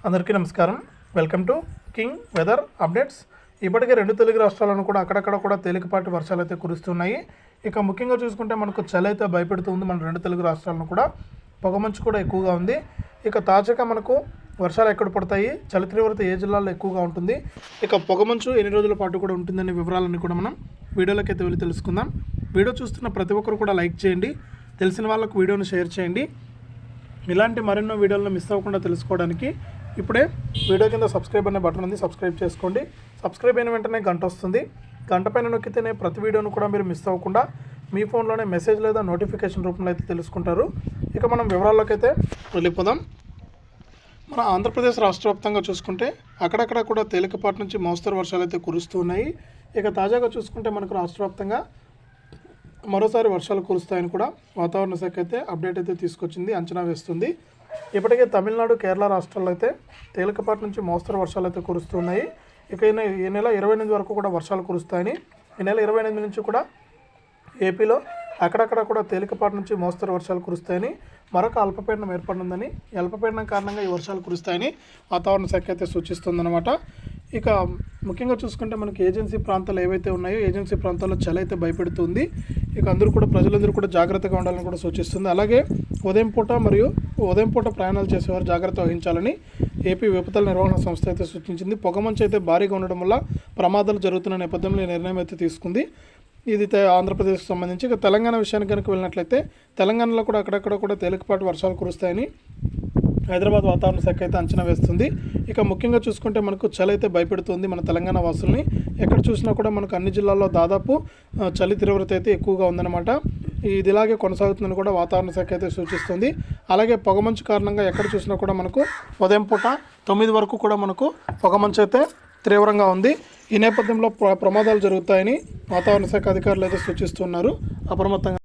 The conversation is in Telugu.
అందరికీ నమస్కారం. Welcome to king weather updates. ఇప్పటికే రెండు తెలుగు రాష్ట్రాలను కూడా అక్కడక్కడ కూడా తేలికపాటి వర్షాలు అయితే కురుస్తున్నాయి. ఇక ముఖ్యంగా చూసుకుంటే మనకు చలి అయితే భయపెడుతుంది. మన రెండు తెలుగు రాష్ట్రాలను కూడా పొగమంచు కూడా ఎక్కువగా ఉంది. ఇక తాజాగా మనకు వర్షాలు ఎక్కడ పడతాయి, చలి తీవ్రత ఏ జిల్లాల్లో ఎక్కువగా ఉంటుంది, ఇక పొగమంచు ఎన్ని రోజుల పాటు కూడా ఉంటుందనే వివరాలన్నీ కూడా మనం వీడియోలోకి అయితే వెళ్ళి తెలుసుకుందాం. వీడియో చూస్తున్న ప్రతి ఒక్కరు కూడా లైక్ చేయండి, తెలిసిన వాళ్ళకు వీడియోని షేర్ చేయండి. ఇలాంటి మరెన్నో వీడియోలను మిస్ అవ్వకుండా తెలుసుకోవడానికి ఇప్పుడే వీడియో కింద సబ్స్క్రైబ్ అనే బటన్ ఉంది, సబ్స్క్రైబ్ చేసుకోండి. సబ్స్క్రైబ్ అయిన వెంటనే గంట వస్తుంది. గంట పైన నొక్కితేనే ప్రతి వీడియోను కూడా మీరు మిస్ అవ్వకుండా మీ ఫోన్లోనే మెసేజ్ లేదా నోటిఫికేషన్ రూపంలో అయితే తెలుసుకుంటారు. ఇక మనం వివరాల్లోకి అయితే వెళ్ళిపోదాం. మన ఆంధ్రప్రదేశ్ రాష్ట్ర వ్యాప్తంగా చూసుకుంటే అక్కడక్కడ కూడా తేలికపాటి నుంచి మోస్తరు వర్షాలు అయితే కురుస్తూ ఉన్నాయి. ఇక తాజాగా చూసుకుంటే మనకు రాష్ట్ర వ్యాప్తంగా మరోసారి వర్షాలు కురుస్తాయని కూడా వాతావరణ శాఖ అయితే అప్డేట్ అయితే తీసుకొచ్చింది, అంచనా వేస్తుంది. ఇప్పటికే తమిళనాడు, కేరళ రాష్ట్రాల్లో అయితే తేలికపాటి నుంచి మోస్తరు వర్షాలు అయితే కురుస్తున్నాయి. ఇక ఈ నెల 28 వరకు కూడా వర్షాలు కురుస్తాయని, ఈ నెల 28 నుంచి కూడా ఏపీలో అక్కడక్కడ కూడా తేలికపాటి నుంచి మోస్తరు వర్షాలు కురుస్తాయని, మరొక అల్పపీడనం ఏర్పడిందని, ఈ అల్పపీడనం కారణంగా ఈ వర్షాలు కురుస్తాయని వాతావరణ శాఖ అయితే సూచిస్తుందన్నమాట. ఇక ముఖ్యంగా చూసుకుంటే మనకి ఏజెన్సీ ప్రాంతాలు ఏవైతే ఉన్నాయో ఏజెన్సీ ప్రాంతాల్లో చలి అయితే భయపెడుతుంది. ఇక ప్రజలందరూ కూడా జాగ్రత్తగా ఉండాలని కూడా సూచిస్తుంది. అలాగే ఉదయం పూట ప్రయాణాలు చేసేవారు జాగ్రత్త వహించాలని ఏపీ విపత్తుల నిర్వహణ సంస్థ అయితే సూచించింది. పొగమంచు అయితే భారీగా ఉండడం వల్ల ప్రమాదాలు జరుగుతున్న నేపథ్యంలో ఈ నిర్ణయం అయితే తీసుకుంది. ఇది ఆంధ్రప్రదేశ్కి సంబంధించి. ఇక తెలంగాణ విషయానికి కనుక వెళ్ళినట్లయితే తెలంగాణలో కూడా అక్కడక్కడ కూడా తేలికపాటి వర్షాలు కురుస్తాయని హైదరాబాద్ వాతావరణ శాఖ అయితే అంచనా వేస్తుంది. ఇక ముఖ్యంగా చూసుకుంటే మనకు చలి అయితే భయపెడుతుంది మన తెలంగాణ వాసుల్ని. ఎక్కడ చూసినా కూడా మనకు అన్ని జిల్లాల్లో దాదాపు చలి తీవ్రత అయితే ఎక్కువగా ఉందన్నమాట. ఇది ఇలాగే కొనసాగుతుందని కూడా వాతావరణ శాఖ అయితే సూచిస్తుంది. అలాగే పొగమంచు కారణంగా ఎక్కడ చూసినా కూడా మనకు ఉదయం పూట 9 వరకు కూడా మనకు పొగమంచు అయితే తీవ్రంగా ఉంది. ఈ నేపథ్యంలో ప్రమాదాలు జరుగుతాయని వాతావరణ శాఖ అధికారులు అయితే సూచిస్తున్నారు. అప్రమత్తంగా